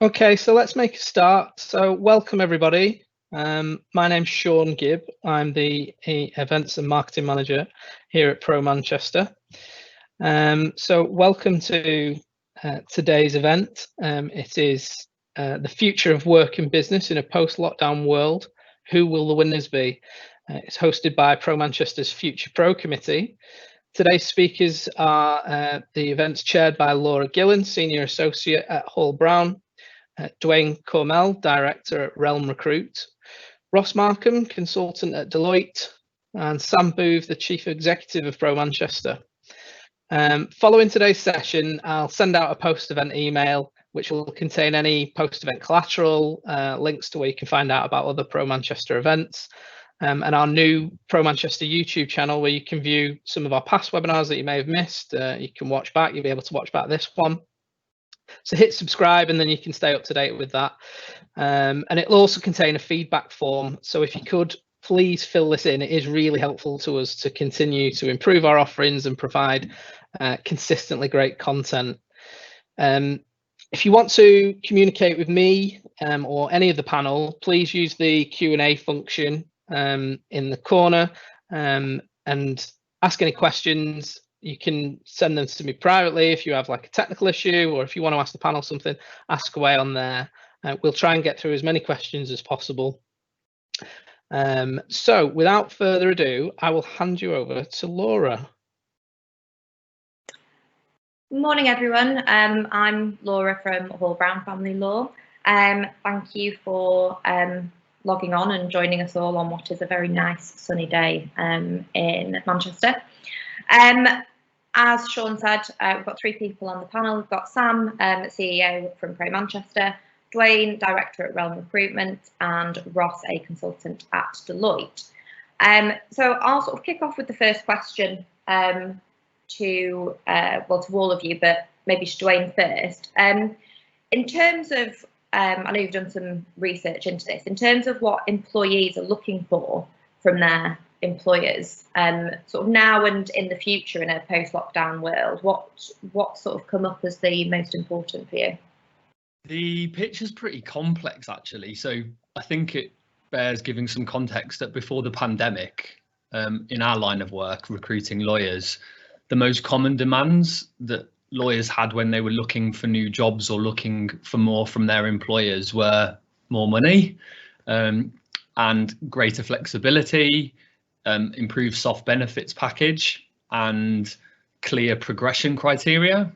Okay, so let's make a start. So welcome everybody. My name's Sean Gibb. I'm the Events and Marketing Manager here at Pro Manchester. So welcome to today's event. It is the future of work and business in a post-lockdown world. Who will the winners be? It's hosted by Pro Manchester's Future Pro Committee. Today's speakers are the events chaired by Laura Gillen, Senior Associate at Hall Brown, Dwayne Cormel, Director at Realm Recruit, Ross Markham, Consultant at Deloitte, and Sam Booth, the Chief Executive of Pro Manchester. Following today's session, I'll send out a post-event email which will contain any post-event collateral, links to where you can find out about other Pro Manchester events, and our new Pro Manchester YouTube channel where you can view some of our past webinars that you may have missed. You can watch back, you'll be able to watch back this one. So hit subscribe and then you can stay up to date with that. And it'll also contain a feedback form. So if you could please fill this in, it is really helpful to us to continue to improve our offerings and provide consistently great content. If you want to communicate with me or any of the panel, please use the Q&A function in the corner and ask any questions. You can send them to me privately if you have like a technical issue, or if you want to ask the panel something, ask away on there. We'll try and get through as many questions as possible. So without further ado, I will hand you over to Laura. Good morning, everyone. I'm Laura from Hall Brown Family Law. Thank you for logging on and joining us all on what is a very nice sunny day in Manchester. As Sean said, we've got three people on the panel. We've got Sam, CEO from Pro Manchester, Dwayne, Director at Realm Recruitment, and Ross, a consultant at Deloitte. So I'll sort of kick off with the first question to all of you, but maybe to Dwayne first. In terms of, I know you've done some research into this, in terms of what employees are looking for from their employers, sort of now and in the future in a post-lockdown world, what sort of come up as the most important for you? The picture's pretty complex, actually. So I think it bears giving some context that before the pandemic, in our line of work, recruiting lawyers, the most common demands that lawyers had when they were looking for new jobs or looking for more from their employers were more money and greater flexibility, improved soft benefits package, and clear progression criteria.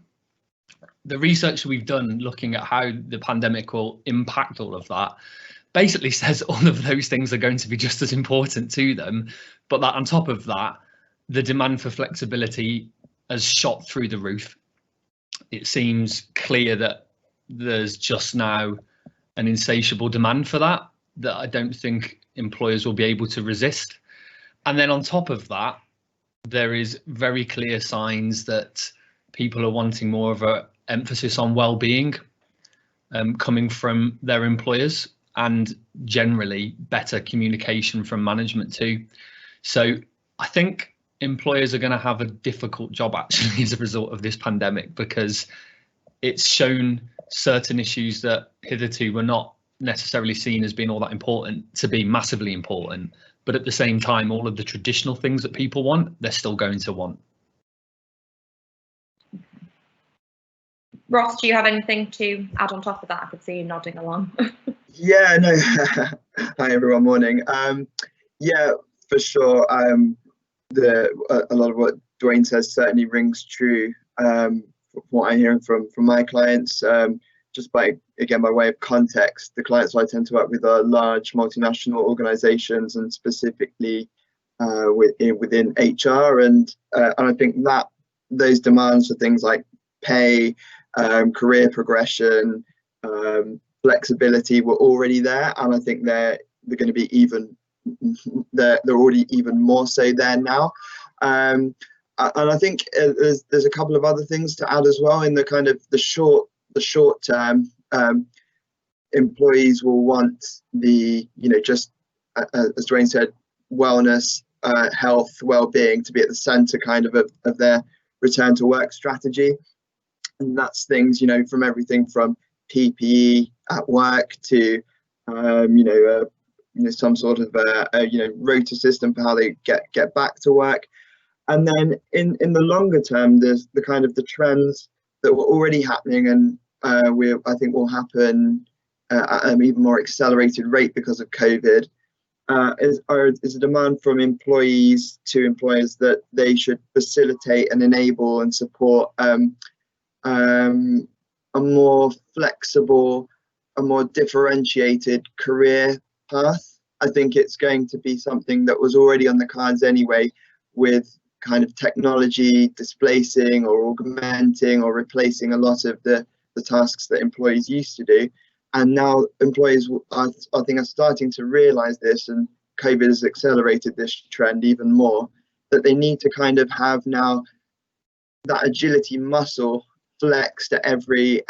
The research we've done looking at how the pandemic will impact all of that basically says all of those things are going to be just as important to them, but that on top of that, the demand for flexibility has shot through the roof. It seems clear that there's just now an insatiable demand for that I don't think employers will be able to resist. And then on top of that, there is very clear signs that people are wanting more of an emphasis on well-being coming from their employers, and generally better communication from management too. So I think employers are going to have a difficult job actually as a result of this pandemic, because it's shown certain issues that hitherto were not necessarily seen as being all that important to be massively important. But at the same time, all of the traditional things that people want, they're still going to want. Ross, do you have anything to add on top of that? I could see you nodding along. Yeah, no. Hi everyone, morning. Yeah, for sure. A lot of what Dwayne says certainly rings true. From what I'm hearing from my clients, just by way of context, the clients I tend to work with are large multinational organizations, and specifically within HR, and I think that those demands for things like pay, career progression, flexibility were already there, and I think they're going to be they're already even more so there now. And I think there's a couple of other things to add as well. In the kind of the short term, employees will want just as Dwayne said, wellness, health, well-being to be at the center kind of their return to work strategy. And that's things, from everything from PPE, at work to some sort of rota system for how they get back to work. And then in the longer term, there's the kind of the trends that were already happening, and I think will happen at an even more accelerated rate because of COVID. Is a demand from employees to employers that they should facilitate and enable and support a more flexible, a more differentiated career path. I think it's going to be something that was already on the cards anyway, with kind of technology displacing or augmenting or replacing a lot of the tasks that employees used to do. And now employees, I think, are starting to realize this, and COVID has accelerated this trend even more, that they need to kind of have now that agility muscle flexed at every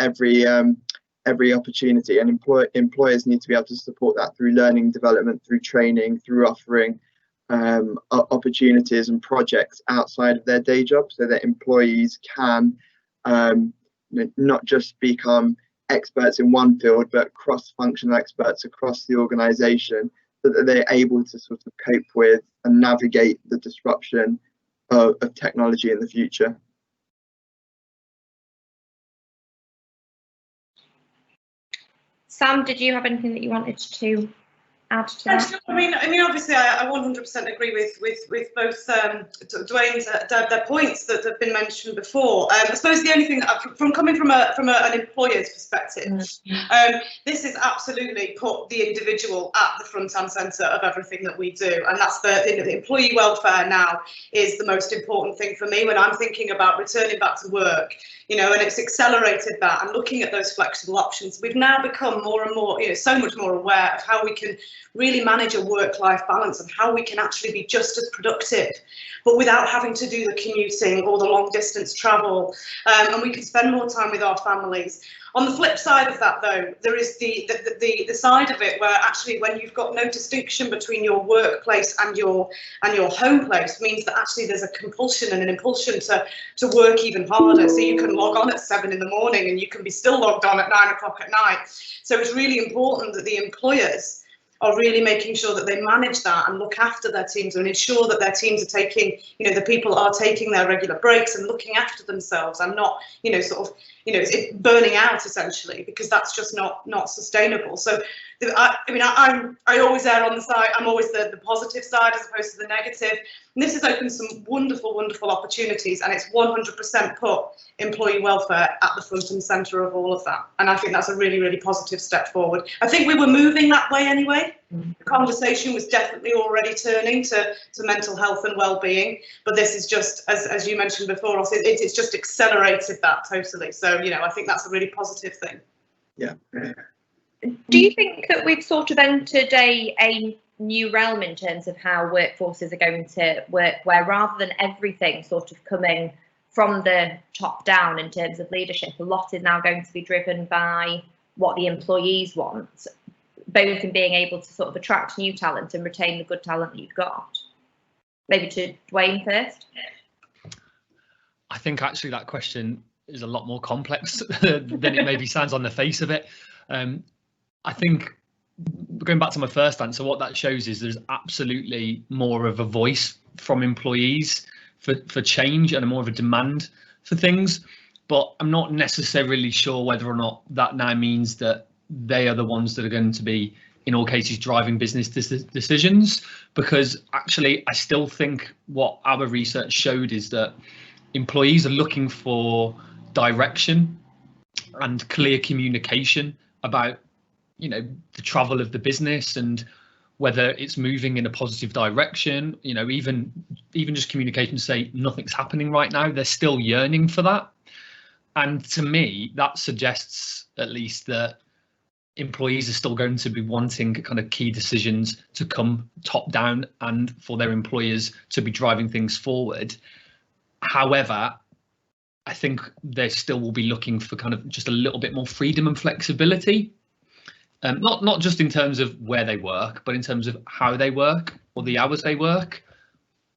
opportunity, and employers need to be able to support that through learning development, through training, through offering opportunities and projects outside of their day job, so that employees can not just become experts in one field, but cross-functional experts across the organization, so that they're able to sort of cope with and navigate the disruption of technology in the future. Sam, did you have anything that you wanted to add to that? I mean, obviously, I 100% agree with both Dwayne's their points that have been mentioned before. I suppose the only thing that coming from an employer's perspective, this is absolutely put the individual at the front and centre of everything that we do, and that's the employee welfare now is the most important thing for me when I'm thinking about returning back to work. And it's accelerated that, and looking at those flexible options. We've now become more and more, so much more aware of how we can really manage a work-life balance and how we can actually be just as productive, but without having to do the commuting or the long distance travel, and we can spend more time with our families. On the flip side of that, though, there is the side of it where actually, when you've got no distinction between your workplace and your home place, means that actually there's a compulsion and an impulsion to work even harder. So you can log on at 7 in the morning and you can be still logged on at 9 o'clock at night. So it's really important that the employers are really making sure that they manage that and look after their teams and ensure that their teams are taking, the people are taking their regular breaks and looking after themselves and not, burning out essentially, because that's just not sustainable. So, I always err on the side. I'm always the positive side as opposed to the negative. And this has opened some wonderful, wonderful opportunities, and it's 100% put employee welfare at the front and centre of all of that. And I think that's a really, really positive step forward. I think we were moving that way anyway. The conversation was definitely already turning to mental health and well-being, but this is just, as you mentioned before, it's just accelerated that totally. So, I think that's a really positive thing. Yeah. Do you think that we've sort of entered a new realm in terms of how workforces are going to work, where rather than everything sort of coming from the top down in terms of leadership, a lot is now going to be driven by what the employees want, both in being able to sort of attract new talent and retain the good talent that you've got? Maybe to Dwayne first. I think actually that question is a lot more complex than it maybe sounds on the face of it. I think, going back to my first answer, what that shows is there's absolutely more of a voice from employees for change and more of a demand for things. But I'm not necessarily sure whether or not that now means that they are the ones that are going to be, in all cases, driving business decisions, because actually I still think what our research showed is that employees are looking for direction and clear communication about the travel of the business and whether it's moving in a positive direction. Even just communication to say nothing's happening right now, they're still yearning for that. And to me, that suggests at least that employees are still going to be wanting kind of key decisions to come top down and for their employers to be driving things forward. However, I think they still will be looking for kind of just a little bit more freedom and flexibility. Not just in terms of where they work, but in terms of how they work or the hours they work,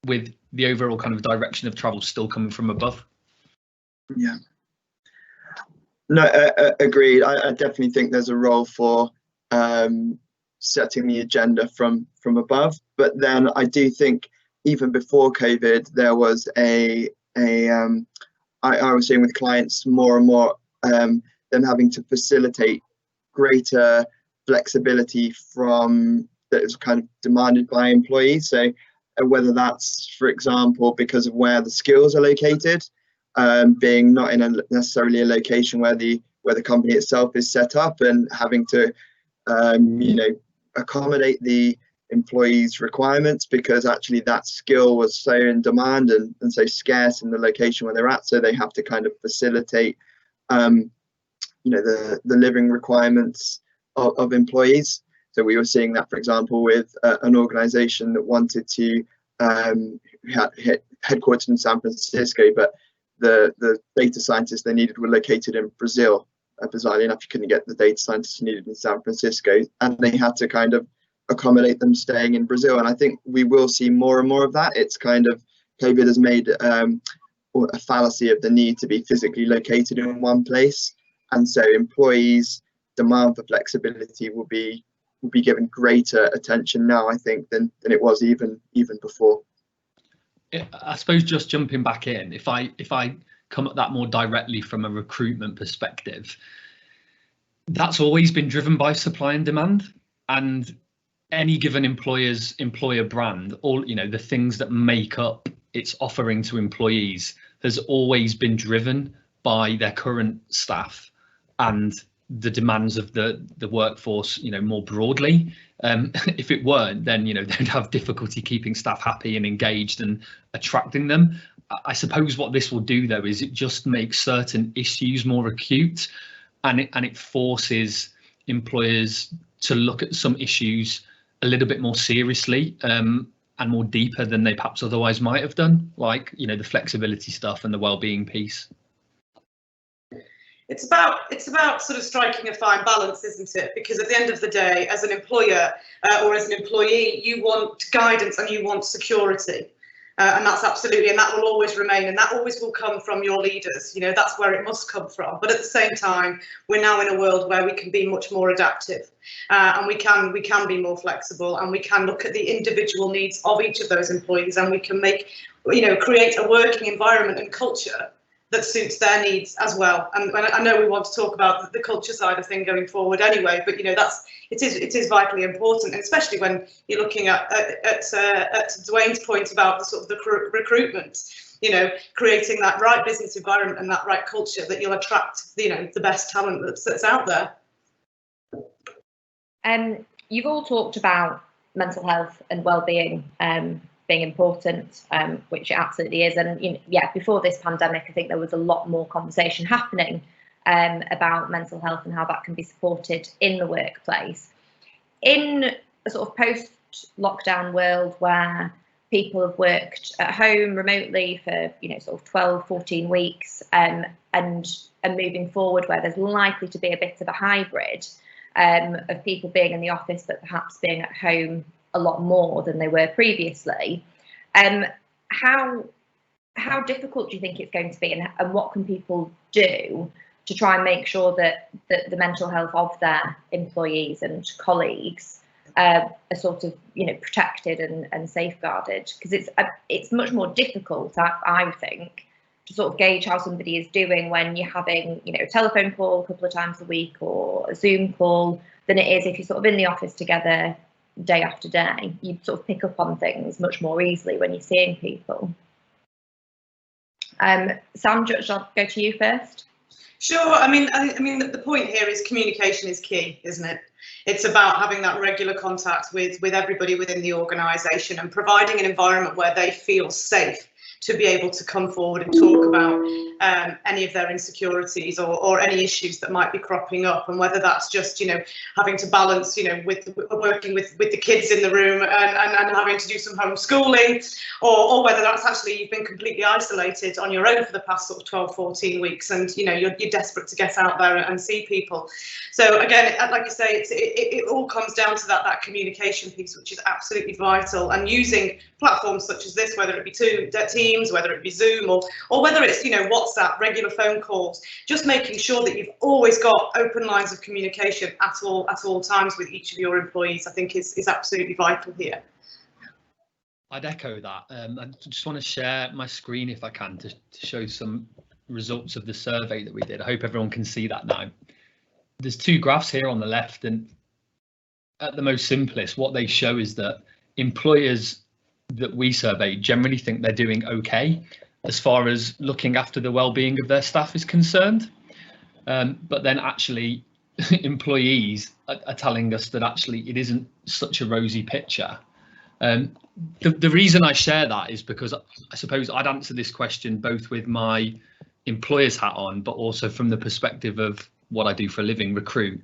with the overall kind of direction of travel still coming from above. Yeah. No, agreed. I definitely think there's a role for setting the agenda from above. But then I do think even before COVID, there was I was seeing with clients more and more them having to facilitate greater flexibility that is kind of demanded by employees. So whether that's, for example, because of where the skills are located, being not in necessarily a location where the company itself is set up, and having to accommodate the employees' requirements because actually that skill was so in demand and so scarce in the location where they're at, so they have to kind of facilitate the living requirements of employees. So we were seeing that, for example, with an organization that wanted to headquartered in San Francisco, but the data scientists they needed were located in Brazil. Bizarrely enough, you couldn't get the data scientists needed in San Francisco, and they had to kind of accommodate them staying in Brazil. And I think we will see more and more of that. It's kind of, COVID has made a fallacy of the need to be physically located in one place, and so employees' demand for flexibility will be given greater attention now, I think, than it was even before. I suppose just jumping back in, if I come at that more directly from a recruitment perspective, that's always been driven by supply and demand, and any given employer brand, all the things that make up its offering to employees has always been driven by their current staff and the demands of the workforce, more broadly. If it weren't, then they'd have difficulty keeping staff happy and engaged and attracting them. I suppose what this will do, though, is it just makes certain issues more acute, and it forces employers to look at some issues a little bit more seriously and more deeper than they perhaps otherwise might have done, like the flexibility stuff and the well-being piece. It's about sort of striking a fine balance, isn't it? Because at the end of the day, as an employer or as an employee, you want guidance and you want security. And that's absolutely, and that will always remain, and that always will come from your leaders. That's where it must come from. But at the same time, we're now in a world where we can be much more adaptive, and we can be more flexible, and we can look at the individual needs of each of those employees, and we can create a working environment and culture that suits their needs as well. And I know we want to talk about the culture side of thing going forward anyway, but it is vitally important, and especially when you're looking at Dwayne's point about the sort of the recruitment, creating that right business environment and that right culture that you'll attract the best talent that's out there. You've all talked about mental health and well-being being important, which it absolutely is. And before this pandemic, I think there was a lot more conversation happening about mental health and how that can be supported in the workplace. In a sort of post-lockdown world where people have worked at home remotely for sort of 12, 14 weeks, and moving forward where there's likely to be a bit of a hybrid of people being in the office but perhaps being at home a lot more than they were previously. How difficult do you think it's going to be, and what can people do to try and make sure that the mental health of their employees and colleagues are sort of protected and safeguarded? Because it's much more difficult, I think, to sort of gauge how somebody is doing when you're having a telephone call a couple of times a week or a Zoom call than it is if you're sort of in the office together day after day. You sort of pick up on things much more easily when you're seeing people. Sam, shall I go to you first? Sure. I mean, the point here is communication is key, isn't it? It's about having that regular contact with everybody within the organisation and providing an environment where they feel safe to be able to come forward and talk about any of their insecurities or any issues that might be cropping up, and whether that's just having to balance with working with the kids in the room and having to do some homeschooling, or whether that's actually you've been completely isolated on your own for the past sort of 12, 14 weeks and you're desperate to get out there and see people. So again, like I say, it all comes down to that communication piece, which is absolutely vital, and using platforms such as this, whether it be Teams Teams, whether it be Zoom, or whether it's, you know, WhatsApp, regular phone calls, just making sure that you've always got open lines of communication at all times with each of your employees, I think is absolutely vital here. I'd echo that. I just want to share my screen if I can to show some results of the survey that we did. I hope everyone can see that now. There's two graphs here on the left, and at the most simplest, what they show is that employers that we surveyed generally think they're doing okay as far as looking after the well-being of their staff is concerned. But then actually employees are telling us that actually it isn't such a rosy picture. The reason I share that is because I suppose I'd answer this question both with my employer's hat on, but also from the perspective of what I do for a living, recruit.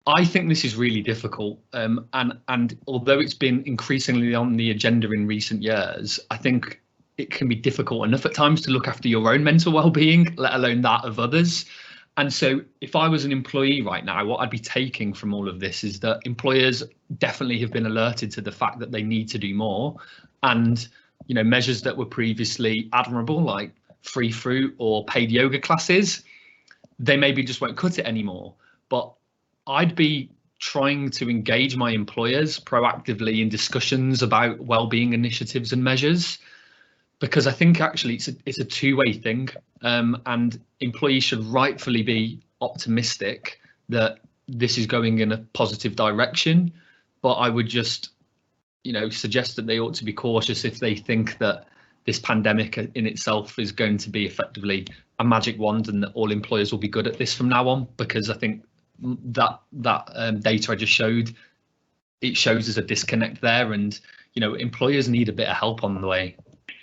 I think this is really difficult, and although it's been increasingly on the agenda in recent years, I think it can be difficult enough at times to look after your own mental well-being, let alone that of others. And so if I was an employee right now, what I'd be taking from all of this is that employers definitely have been alerted to the fact that they need to do more. And, you know, measures that were previously admirable, like free fruit or paid yoga classes, they maybe just won't cut it anymore. But I'd be trying to engage my employers proactively in discussions about well-being initiatives and measures, because I think actually it's a two-way thing, and employees should rightfully be optimistic that this is going in a positive direction. But I would just, you know, suggest that they ought to be cautious if they think that this pandemic in itself is going to be effectively a magic wand and that all employers will be good at this from now on, because I think that data I just showed, it shows there's a disconnect there, and, you know, employers need a bit of help on the way.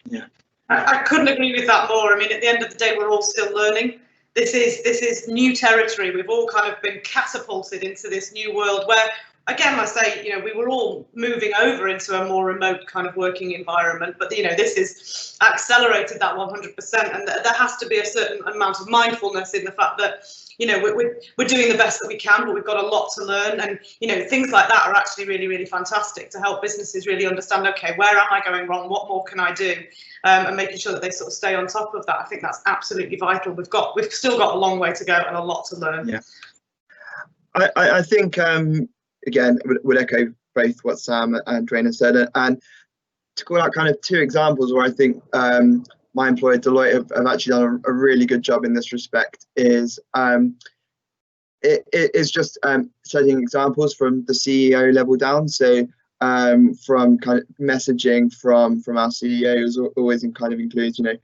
Yeah, I couldn't agree with that more. I mean, at the end of the day, we're all still learning. This is new territory. We've all kind of been catapulted into this new world where, again, I say, you know, we were all moving over into a more remote kind of working environment, but, you know, this has accelerated that 100%, and there has to be a certain amount of mindfulness in the fact that, you know, we're doing the best that we can, but we've got a lot to learn. And, you know, things like that are actually really, really fantastic to help businesses really understand, okay, where am I going wrong? What more can I do? And making sure that they sort of stay on top of that. I think that's absolutely vital. We've still got a long way to go and a lot to learn. Yeah, I think, again, would echo both what Sam and Dwayne have said, and to call out kind of two examples where I think my employer Deloitte have actually done a really good job in this respect is it is just setting examples from the CEO level down. So from kind of messaging from our CEOs always kind of includes, you know,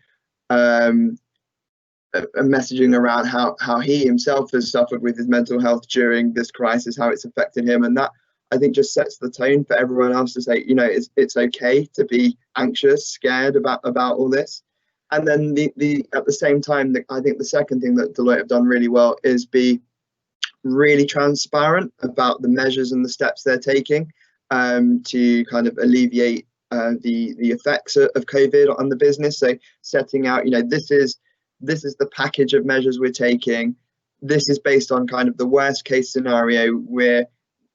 a messaging around how he himself has suffered with his mental health during this crisis, how it's affected him, and that I think just sets the tone for everyone else to say, you know, it's okay to be anxious, scared about all this. And then at the same time, I think the second thing that Deloitte have done really well is be really transparent about the measures and the steps they're taking to kind of alleviate the effects of COVID on the business. So setting out, you know, this is the package of measures we're taking. This is based on kind of the worst case scenario where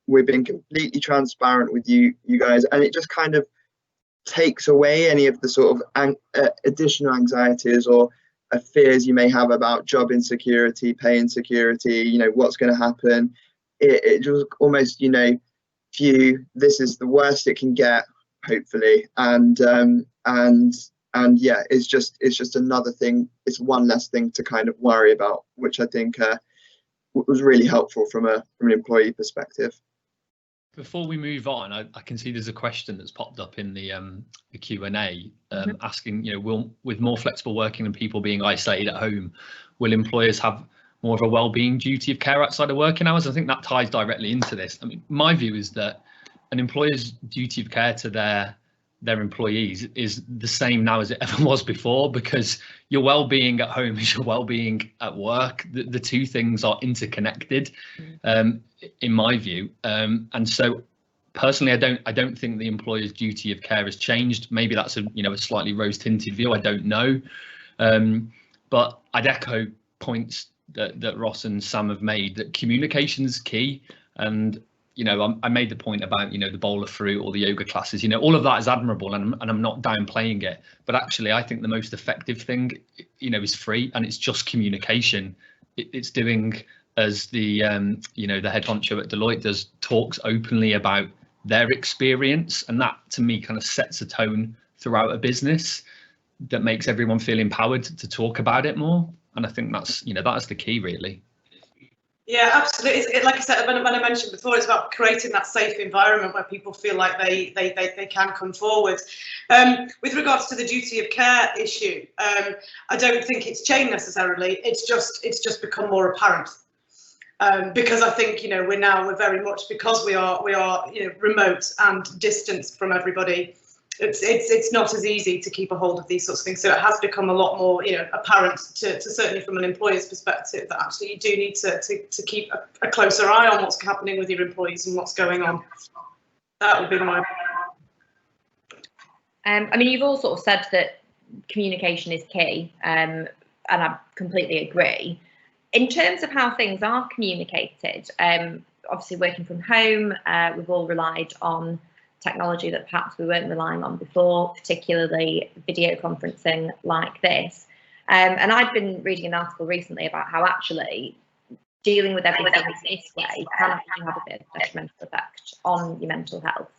we've been completely transparent with you guys, and it just kind of takes away any of the sort of additional anxieties or fears you may have about job insecurity, pay insecurity, you know, what's going to happen. It just almost, you know, view this is the worst it can get, hopefully, and yeah, it's just another thing. It's one less thing to kind of worry about, which I think was really helpful from an employee perspective. Before we move on, I can see there's a question that's popped up in the Q&A asking, you know, with more flexible working and people being isolated at home, will employers have more of a well-being duty of care outside of working hours? I think that ties directly into this. I mean, my view is that an employer's duty of care to their employees is the same now as it ever was before, because your well-being at home is your well-being at work. The two things are interconnected, in my view. And so personally, I don't think the employer's duty of care has changed. Maybe that's a slightly rose-tinted view, I don't know. But I'd echo points that Ross and Sam have made, that communication is key. And you know, I made the point about, you know, the bowl of fruit or the yoga classes, you know, all of that is admirable, and I'm not downplaying it. But actually, I think the most effective thing, you know, is free, and it's just communication. It's doing as the, you know, the head honcho at Deloitte does, talks openly about their experience. And that, to me, kind of sets a tone throughout a business that makes everyone feel empowered to talk about it more. And I think that's, you know, that's the key, really. Yeah, absolutely. Like I said, when I mentioned before, it's about creating that safe environment where people feel like they can come forward. With regards to the duty of care issue, I don't think it's changed necessarily. It's just become more apparent. Because I think, you know, we're very much, because we are you know, remote and distanced from everybody. It's not as easy to keep a hold of these sorts of things. So it has become a lot more, you know, apparent to certainly from an employer's perspective that actually you do need to keep a closer eye on what's happening with your employees and what's going on. That would be my. I mean, you've all sort of said that communication is key, and I completely agree. In terms of how things are communicated, obviously working from home, we've all relied on technology that perhaps we weren't relying on before, particularly video conferencing like this. And I've been reading an article recently about how actually dealing with everything this way can actually have a bit of a detrimental effect on your mental health.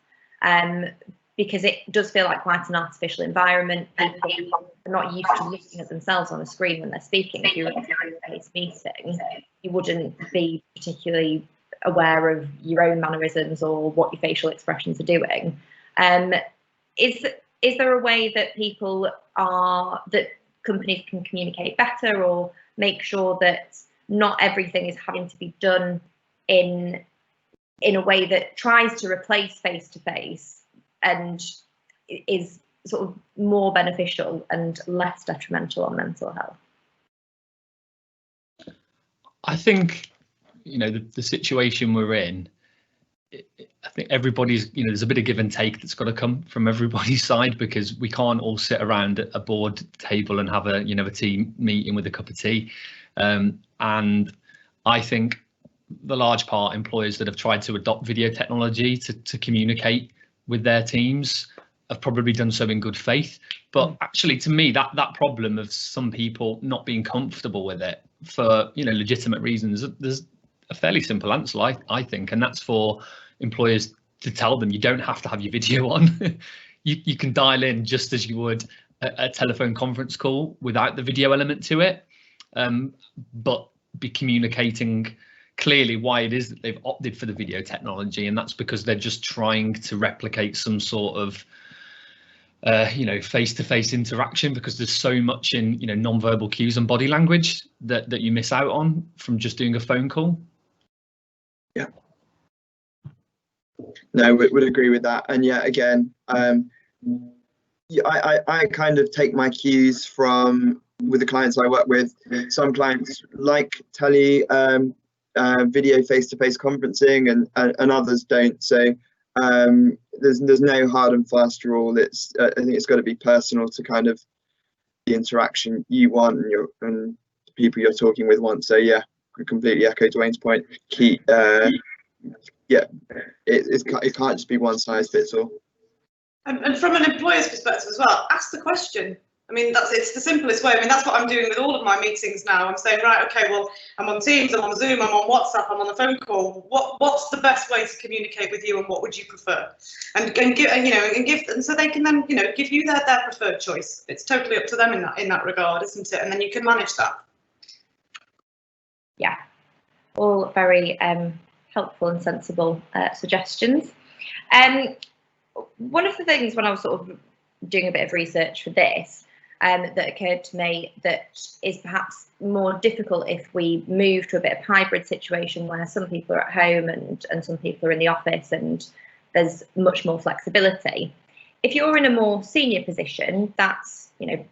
Because it does feel like quite an artificial environment. People are not used to looking at themselves on a screen when they're speaking. If you're in a face-to-face meeting, you wouldn't be particularly aware of your own mannerisms or what your facial expressions are doing. Is there a way that that companies can communicate better, or make sure that not everything is having to be done in a way that tries to replace face-to-face and is sort of more beneficial and less detrimental on mental health? I think, you know, the situation we're in, I think everybody's, you know, there's a bit of give and take that's got to come from everybody's side, because we can't all sit around a board table and have a, you know, a team meeting with a cup of tea. And I think the large part employers that have tried to adopt video technology to communicate with their teams have probably done so in good faith. But actually, to me, that problem of some people not being comfortable with it for, you know, legitimate reasons, there's a fairly simple answer, I think, and that's for employers to tell them you don't have to have your video on. you can dial in just as you would a telephone conference call without the video element to it, but be communicating clearly why it is that they've opted for the video technology, and that's because they're just trying to replicate some sort of you know, face-to-face interaction, because there's so much in, you know, non-verbal cues and body language that you miss out on from just doing a phone call. Yeah. No, would agree with that. And yeah, again, yeah, I kind of take my cues from with the clients I work with. Some clients like video face-to-face conferencing, and others don't. So there's no hard and fast rule. It's I think it's got to be personal to kind of the interaction you want and the people you're talking with want. So yeah, I completely echo Dwayne's point. Yeah, it can't just be one size fits all. And from an employer's perspective as well, ask the question. I mean, it's the simplest way. I mean, that's what I'm doing with all of my meetings now. I'm saying, right, okay, well, I'm on Teams, I'm on Zoom, I'm on WhatsApp, I'm on the phone call. What's the best way to communicate with you, and what would you prefer? And so they can then, you know, give you their preferred choice. It's totally up to them in that regard, isn't it? And then you can manage that. Yeah, all very helpful and sensible suggestions. One of the things when I was sort of doing a bit of research for this, that occurred to me that is perhaps more difficult if we move to a bit of hybrid situation where some people are at home and some people are in the office and there's much more flexibility. If you're in a more senior position, that's, you know,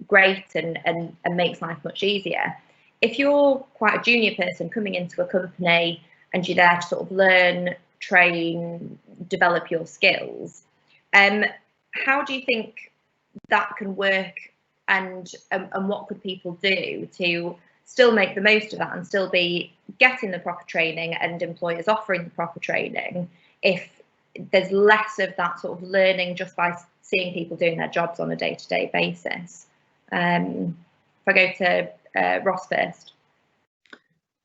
great and makes life much easier. If you're quite a junior person coming into a company and you're there to sort of learn, train, develop your skills, how do you think that can work, and what could people do to still make the most of that and still be getting the proper training and employers offering the proper training if there's less of that sort of learning just by seeing people doing their jobs on a day-to-day basis. If I go to Ross first.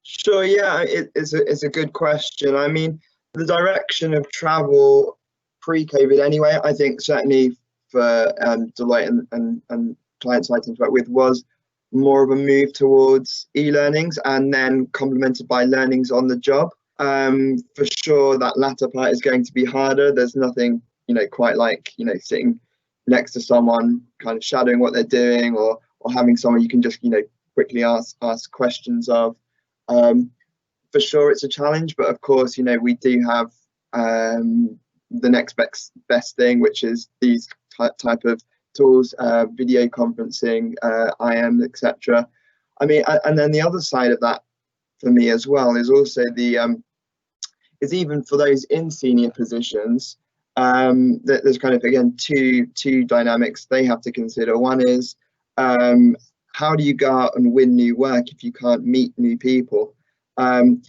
Sure, yeah, it's a good question. I mean, the direction of travel pre-COVID anyway, I think certainly for Deloitte and clients I tend to work with was more of a move towards e-learnings and then complemented by learnings on the job. For sure, that latter part is going to be harder. There's nothing, quite like, sitting next to someone, kind of shadowing what they're doing, or having someone you can just, quickly ask questions of. For sure, it's a challenge, but of course, we do have the next best thing, which is these type of tools, video conferencing, IM, etc. I mean, and then the other side of that for me as well is also is even for those in senior positions, there's kind of, again, two dynamics they have to consider. One is how do you go out and win new work if you can't meet new people? On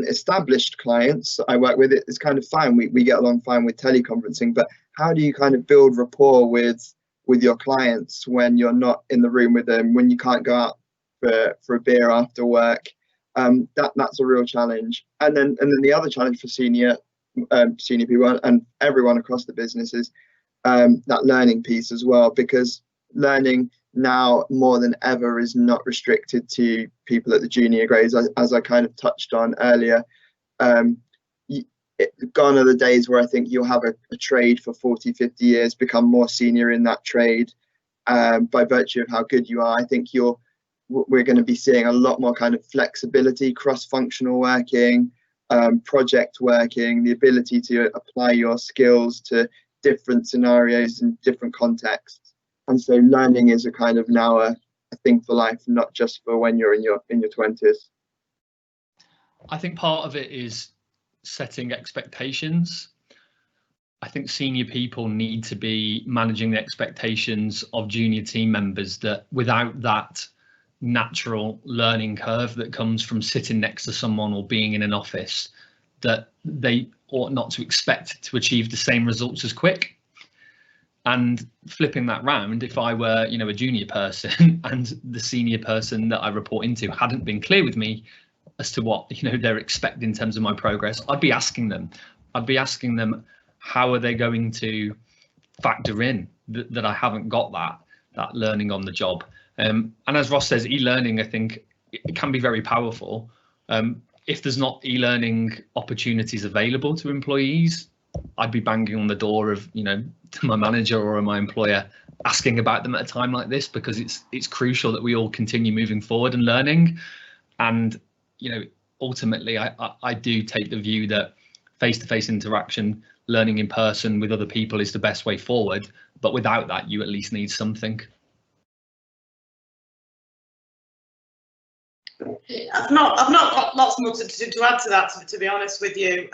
established clients I work with, it's kind of fine. We get along fine with teleconferencing, but how do you kind of build rapport with your clients when you're not in the room with them, when you can't go out for a beer after work? That's a real challenge. And then the other challenge for senior people and everyone across the business is that learning piece as well, because learning now more than ever is not restricted to people at the junior grades, as I kind of touched on earlier. Gone are the days where I think you'll have a trade for 40, 50 years, become more senior in that trade by virtue of how good you are. I think we're going to be seeing a lot more kind of flexibility, cross-functional working, project working, the ability to apply your skills to different scenarios and different contexts. And so learning is a kind of now a thing for life, not just for when you're in your 20s. I think part of it is setting expectations. I think senior people need to be managing the expectations of junior team members, that without that natural learning curve that comes from sitting next to someone or being in an office, that they ought not to expect to achieve the same results as quick. And flipping that round, if I were, a junior person and the senior person that I report into hadn't been clear with me as to what, they're expecting in terms of my progress, I'd be asking them how are they going to factor in that I haven't got that learning on the job. And as Ross says, e-learning, I think it can be very powerful. If there's not e-learning opportunities available to employees, I'd be banging on the door of, my manager or my employer, asking about them at a time like this, because it's crucial that we all continue moving forward and learning. And, ultimately, I do take the view that face-to-face interaction, learning in person with other people is the best way forward. But without that, you at least need something. I've not got lots more to add to that, to be honest with you.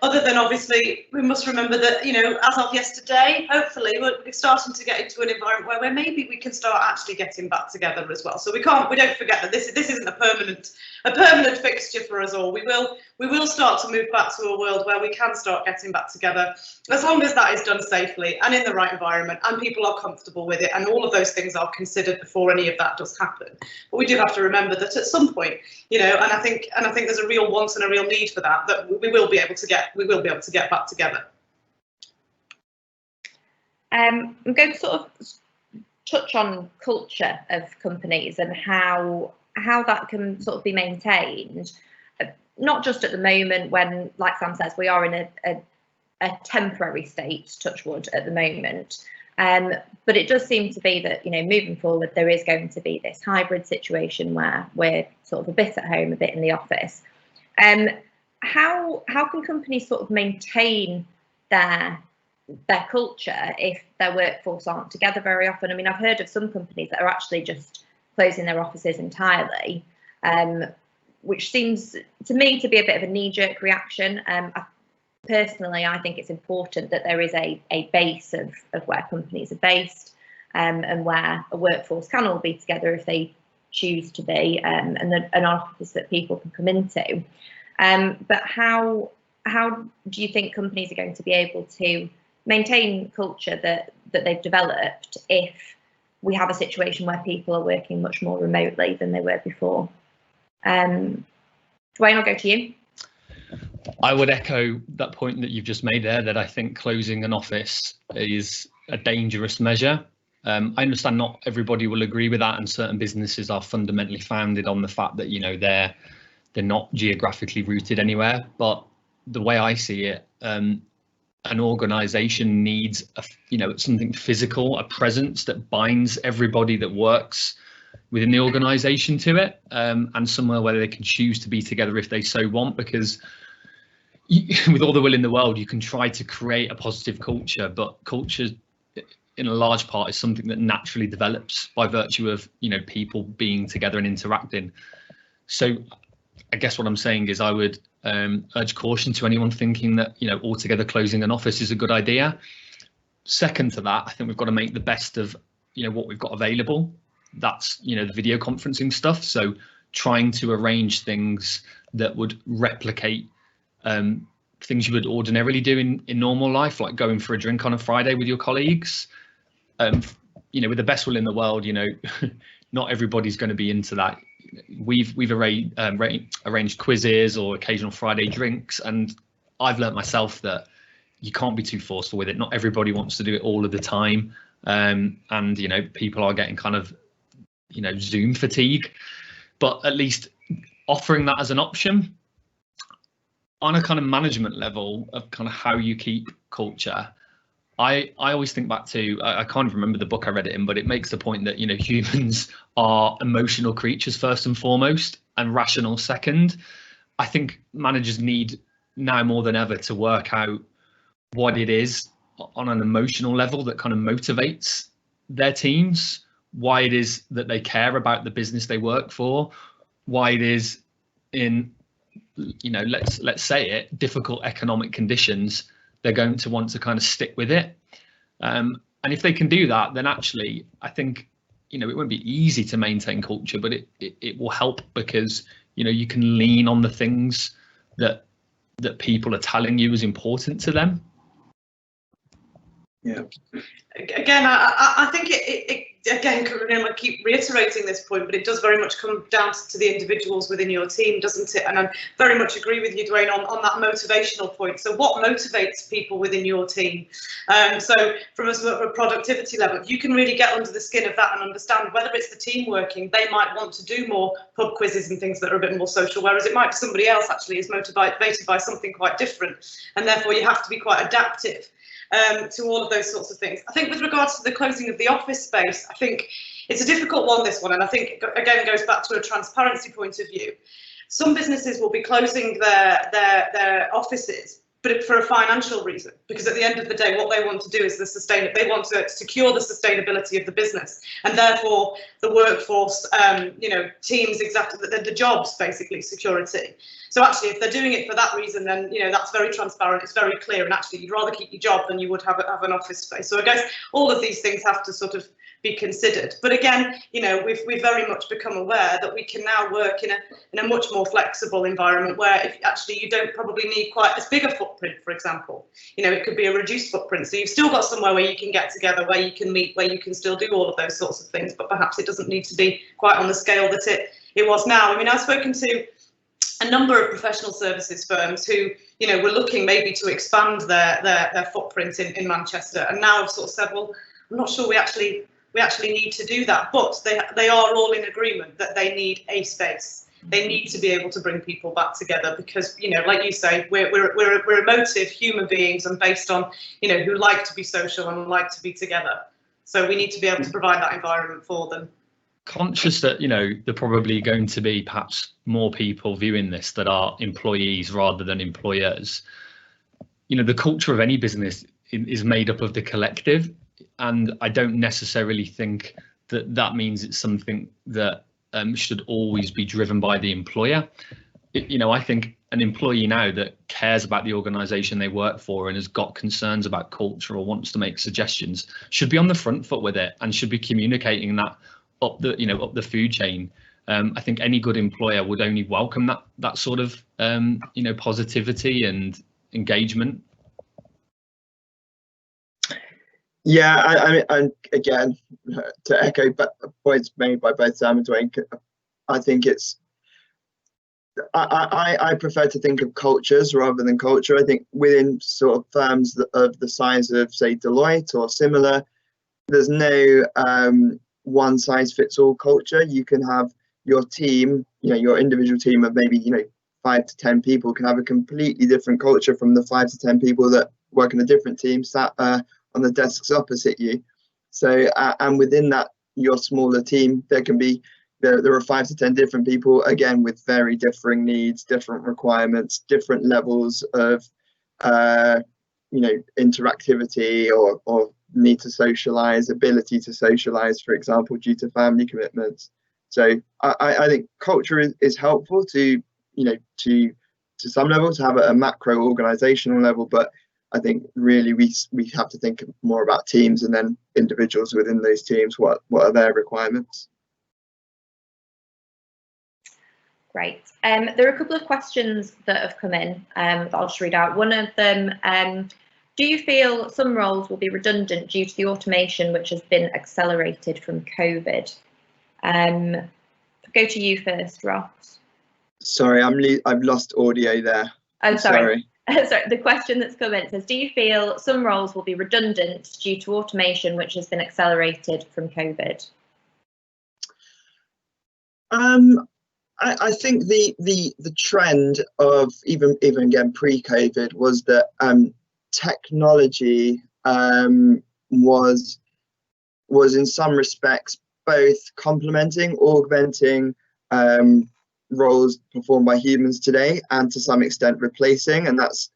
Other than obviously we must remember that, as of yesterday, hopefully we're starting to get into an environment where maybe we can start actually getting back together as well. So we don't forget that this isn't a permanent fixture for us all. We will start to move back to a world where we can start getting back together, as long as that is done safely and in the right environment and people are comfortable with it, and all of those things are considered before any of that does happen. But we do have to remember that at some point, and I think there's a real want and a real need for that we will be able to get back together. I'm going to sort of touch on culture of companies and how that can sort of be maintained, not just at the moment when, like Sam says, we are in a temporary state, touch wood, at the moment. But it does seem to be that, moving forward, there is going to be this hybrid situation where we're sort of a bit at home, a bit in the office. How can companies sort of maintain their culture if their workforce aren't together very often? I mean, I've heard of some companies that are actually just closing their offices entirely, which seems to me to be a bit of a knee-jerk reaction. Personally, I think it's important that there is a base of where companies are based. and where a workforce can all be together if they choose to be, and an office that people can come into. But how do you think companies are going to be able to maintain culture that they've developed if we have a situation where people are working much more remotely than they were before? Dwayne, I'll go to you. I would echo that point that you've just made there, that I think closing an office is a dangerous measure. I understand not everybody will agree with that, and certain businesses are fundamentally founded on the fact that, you know, they're not geographically rooted anywhere. But the way I see it, an organisation needs something physical, a presence that binds everybody that works within the organisation to it, and somewhere where they can choose to be together if they so want, because with all the will in the world, you can try to create a positive culture, but culture in a large part is something that naturally develops by virtue of, you know, people being together and interacting. So I guess what I'm saying is I would urge caution to anyone thinking that, you know, altogether closing an office is a good idea. Second to that, I think we've got to make the best of, you know, what we've got available. That's, you know, the video conferencing stuff. So trying to arrange things that would replicate things you would ordinarily do in normal life, like going for a drink on a Friday with your colleagues. You know, with the best will in the world, you know, not everybody's going to be into that. We've arranged quizzes or occasional Friday drinks, and I've learnt myself that you can't be too forceful with it. Not everybody wants to do it all of the time, and you know, people are getting kind of, you know, Zoom fatigue. But at least offering that as an option on a kind of management level of kind of how you keep culture. I always think back to, I can't remember the book I read it in, but it makes the point that, you know, humans are emotional creatures first and foremost, and rational second. I think managers need now more than ever to work out what it is on an emotional level that kind of motivates their teams, why it is that they care about the business they work for, why it is in, you know, let's say it, difficult economic conditions, they're going to want to kind of stick with it. And if they can do that, then actually, I think, you know, it won't be easy to maintain culture, but it will help, because, you know, you can lean on the things that people are telling you is important to them. Yeah. Again, I think it again, I keep reiterating this point, but it does very much come down to the individuals within your team, doesn't it? And I very much agree with you, Dwayne, on that motivational point. So what motivates people within your team? So from a sort of a productivity level, if you can really get under the skin of that and understand whether it's the team working, they might want to do more pub quizzes and things that are a bit more social, whereas it might be somebody else actually is motivated by something quite different, and therefore you have to be quite adaptive to all of those sorts of things. I think with regards to the closing of the office space, I think it's a difficult one, this one, and I think again goes back to a transparency point of view. Some businesses will be closing their offices, but for a financial reason, because at the end of the day, what they want to do is they want to secure the sustainability of the business, and therefore the workforce, you know, teams, exactly the jobs, basically security. So actually, if they're doing it for that reason, then, you know, that's very transparent, it's very clear, and actually you'd rather keep your job than you would have an office space. So I guess all of these things have to sort of be considered. But again, you know, we've very much become aware that we can now work in a much more flexible environment, where if actually you don't probably need quite as big a footprint, for example. You know, it could be a reduced footprint, so you've still got somewhere where you can get together, where you can meet, where you can still do all of those sorts of things, but perhaps it doesn't need to be quite on the scale that it was now. I mean, I've spoken to a number of professional services firms who, you know, were looking maybe to expand their footprint in Manchester, and now have sort of said, well, I'm not sure we actually need to do that, but they are all in agreement that they need a space. They need to be able to bring people back together, because, you know, like you say, we're emotive human beings, and based on, you know, who like to be social and like to be together. So we need to be able to provide that environment for them. Conscious that, you know, there are probably going to be perhaps more people viewing this that are employees rather than employers. You know, the culture of any business is made up of the collective, and I don't necessarily think that means it's something that should always be driven by the employer. I think an employee now that cares about the organization they work for and has got concerns about culture or wants to make suggestions should be on the front foot with it and should be communicating that up the food chain. I think any good employer would only welcome that sort of positivity and engagement. Yeah, I mean, and again, to echo points made by both Sam and Dwayne, I think I prefer to think of cultures rather than culture. I think within sort of firms of the size of, say, Deloitte or similar, there's no one size fits all culture. You can have your team, your individual team of maybe 5 to 10 people can have a completely different culture from the 5 to 10 people that work in a different team sat on the desks opposite you. So and within that, your smaller team, there are 5 to 10 different people, again, with very differing needs, different requirements, different levels of interactivity or need to socialize, ability to socialize, for example, due to family commitments. So I think culture is helpful to some level, to have a macro organizational level, but I think really we have to think more about teams and then individuals within those teams. What are their requirements? Great. There are a couple of questions that have come in that I'll just read out. One of them, do you feel some roles will be redundant due to the automation which has been accelerated from COVID? Go to you first, Ross. Sorry, I've lost audio there. I'm sorry. Sorry, the question that's come in says, do you feel some roles will be redundant due to automation which has been accelerated from COVID? I think the trend of even again pre-COVID was that technology was in some respects both complementing, augmenting roles performed by humans today, and to some extent replacing, and that's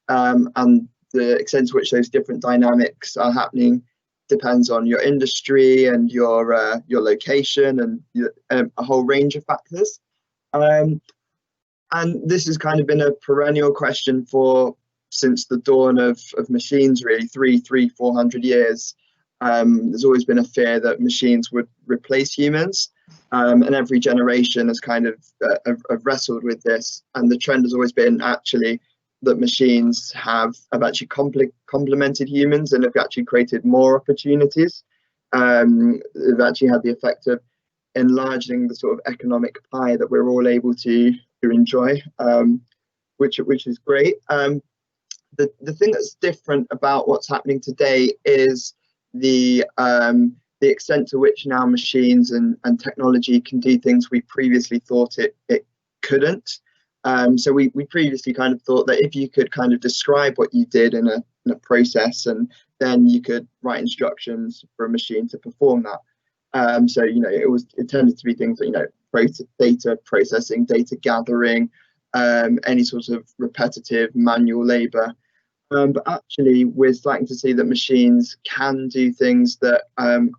and the extent to which those different dynamics are happening depends on your industry and your location and a whole range of factors. And this has kind of been a perennial question since the dawn of machines, really, 400 years. There's always been a fear that machines would replace humans, and every generation has kind of wrestled with this, and the trend has always been actually that machines have actually complemented humans and have actually created more opportunities. They've actually had the effect of enlarging the sort of economic pie that we're all able to enjoy, which is great. The thing that's different about what's happening today is the extent to which now machines and technology can do things we previously thought it couldn't. So we previously kind of thought that if you could kind of describe what you did in a process, and then you could write instructions for a machine to perform that. So it tended to be things that data processing, data gathering, any sort of repetitive manual labor. But actually, we're starting to see that machines can do things that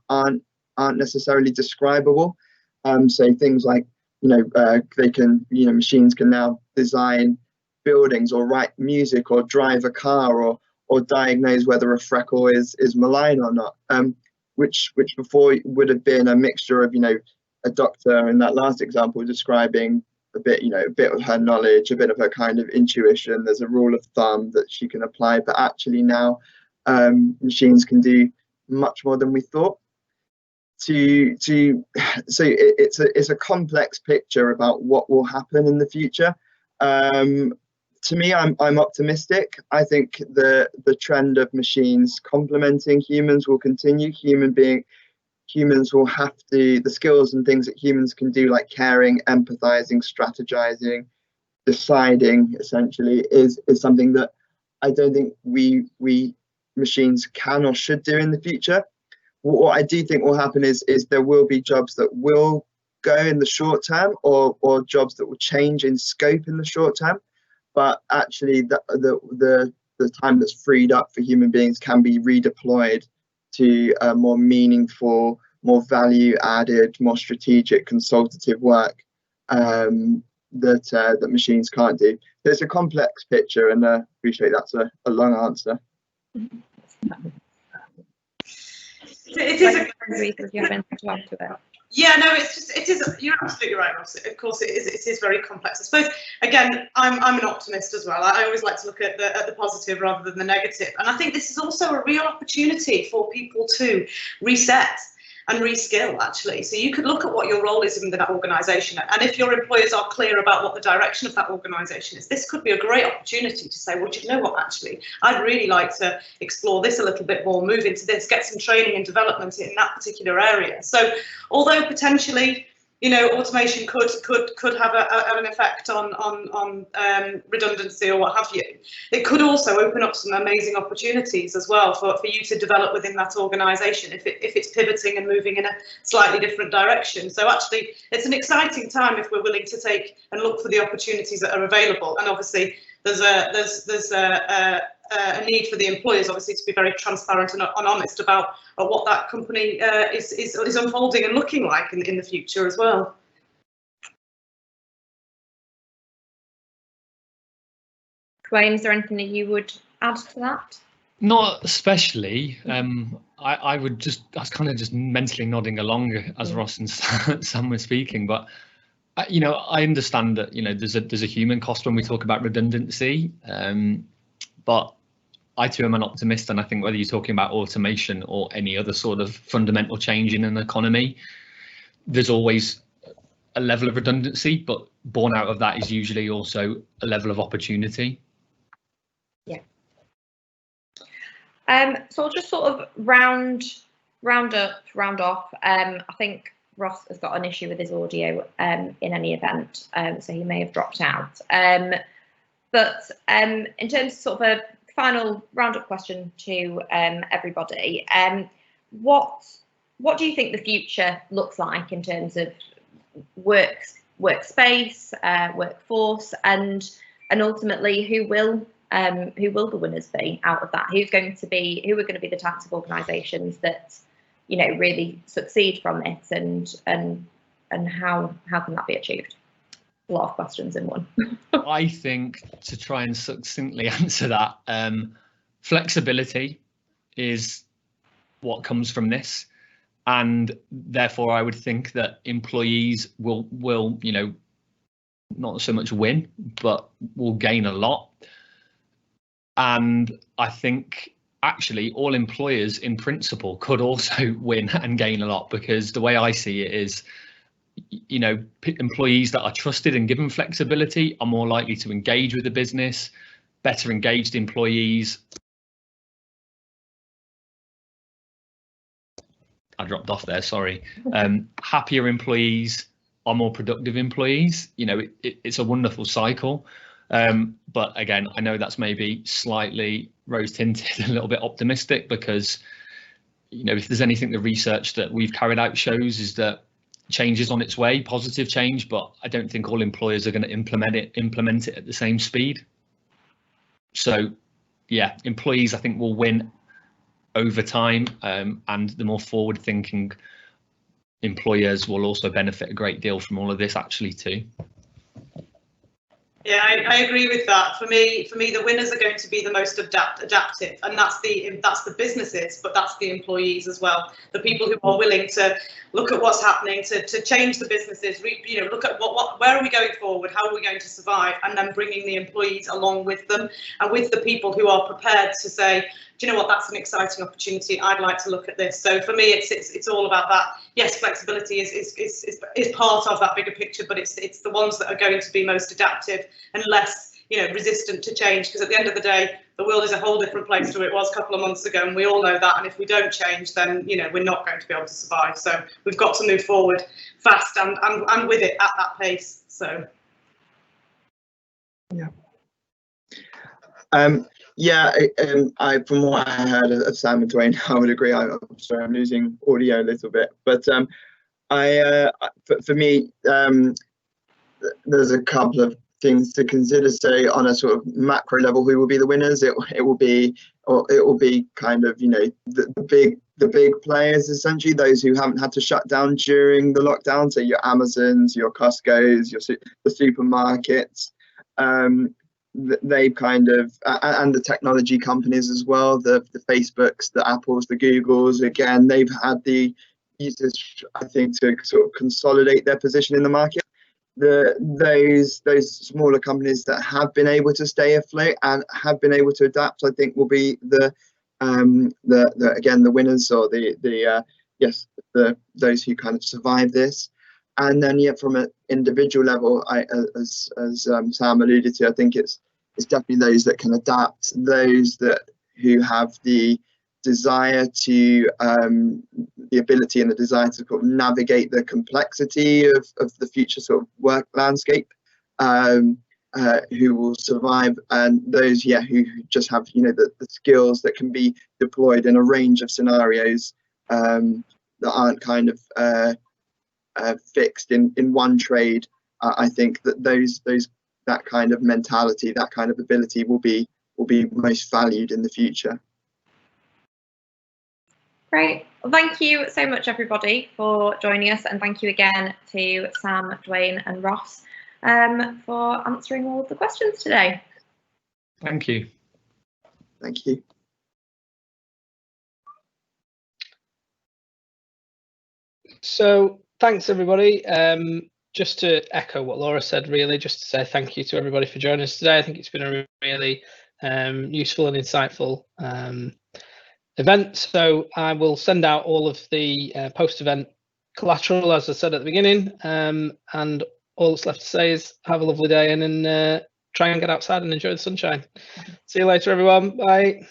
aren't necessarily describable. So things like machines can now design buildings or write music or drive a car or diagnose whether a freckle is malign or not. Which before would have been a mixture of a doctor in that last example describing a bit of her knowledge, a bit of her kind of intuition. There's a rule of thumb that she can apply, but actually now machines can do much more than we thought. So it's a complex picture about what will happen in the future. To me, I'm optimistic. I think the trend of machines complementing humans will continue. Humans will have the skills and things that humans can do, like caring, empathizing, strategizing, deciding, essentially, is something that I don't think we machines can or should do in the future. What I do think will happen is there will be jobs that will go in the short term, or jobs that will change in scope in the short term, but actually the time that's freed up for human beings can be redeployed to more meaningful, more value added, more strategic consultative work. that machines can't do. So it's a complex picture, and appreciate that's a long answer. It is a yeah, no, it is. You're absolutely right, Ross. Of course, it is very complex. I suppose again, I'm an optimist as well. I always like to look at the positive rather than the negative, and I think this is also a real opportunity for people to reset and reskill, actually. So you could look at what your role is in that organisation, and if your employers are clear about what the direction of that organisation is, this could be a great opportunity to say, well, do you know what, actually, I'd really like to explore this a little bit more, move into this, get some training and development in that particular area. So although potentially, you know, automation could have an effect on redundancy or what have you, it could also open up some amazing opportunities as well for you to develop within that organisation if it's pivoting and moving in a slightly different direction. So actually, it's an exciting time if we're willing to take and look for the opportunities that are available. And obviously, there's a need for the employers, obviously, to be very transparent and honest about what that company is unfolding and looking like in the future as well. Dwayne, is there anything that you would add to that? Not especially. I was kind of just mentally nodding along as Ross and Sam were speaking, but you know, I understand that, you know, there's a human cost when we talk about redundancy, but I too am an optimist, and I think whether you're talking about automation or any other sort of fundamental change in an economy, there's always a level of redundancy, but born out of that is usually also a level of opportunity. Yeah. So I'll just sort of round off. I think Ross has got an issue with his audio in any event, so he may have dropped out. But in terms of sort of a final roundup question to everybody, what do you think the future looks like in terms of workspace, workforce, and ultimately who will the winners be out of that? Who are going to be the types of organisations that, you know, really succeed from it, and how can that be achieved? A lot of questions in one. I think, to try and succinctly answer that, flexibility is what comes from this, and therefore I would think that employees will, you know, not so much win, but will gain a lot. And I think actually all employers in principle could also win and gain a lot, because the way I see it is, you know, employees that are trusted and given flexibility are more likely to engage with the business. Better engaged employees, I dropped off there, sorry. Happier employees are more productive employees. You know, it's a wonderful cycle. But again, I know that's maybe slightly rose tinted, a little bit optimistic, because, you know, if there's anything the research that we've carried out shows is that change is on its way, positive change, but I don't think all employers are going to implement it at the same speed. So yeah, employees I think will win over time, and the more forward thinking employers will also benefit a great deal from all of this actually too. Yeah, I agree with that. For me, the winners are going to be the most adaptive, and that's the businesses, but that's the employees as well. The people who are willing to look at what's happening, to change the businesses, you know, look at where are we going forward, how are we going to survive, and then bringing the employees along with them, and with the people who are prepared to say, do you know what, that's an exciting opportunity, I'd like to look at this. So for me, it's all about that. Yes, flexibility is part of that bigger picture, but it's the ones that are going to be most adaptive and less, you know, resistant to change, because at the end of the day, the world is a whole different place to it was a couple of months ago, and we all know that. And if we don't change, then, you know, we're not going to be able to survive. So we've got to move forward fast and with it at that pace. So yeah. Yeah, from what I heard of Sam and Dwayne, I would agree. I'm sorry, I'm losing audio a little bit, but for me, there's a couple of things to consider. So on a sort of macro level, who will be the winners? It will be kind of, you know, the the big players, essentially those who haven't had to shut down during the lockdown, so your Amazons, your Costco's, the supermarkets. They've kind of, and the technology companies as well, the Facebooks, the Apples, the Googles, again, they've had the usage, I think, to sort of consolidate their position in the market. Those smaller companies that have been able to stay afloat and have been able to adapt, I think, will be the winners, or those who kind of survive this. And then, yeah, from an individual level, as Sam alluded to, I think it's definitely those that can adapt, those who have the desire to, the ability and the desire to sort of navigate the complexity of the future sort of work landscape, who will survive, and those, who just have, the skills that can be deployed in a range of scenarios, that aren't kind of fixed in one trade. I think that that kind of mentality, that kind of ability will be most valued in the future. Great. Well, thank you so much, everybody, for joining us, and thank you again to Sam, Dwayne and Ross for answering all of the questions today. Thank you. Thank you. So thanks, everybody. Just to echo what Laura said, really, just to say thank you to everybody for joining us today. I think it's been a really useful and insightful event. So I will send out all of the post-event collateral, as I said at the beginning, and all that's left to say is have a lovely day and try and get outside and enjoy the sunshine. See you later, everyone. Bye.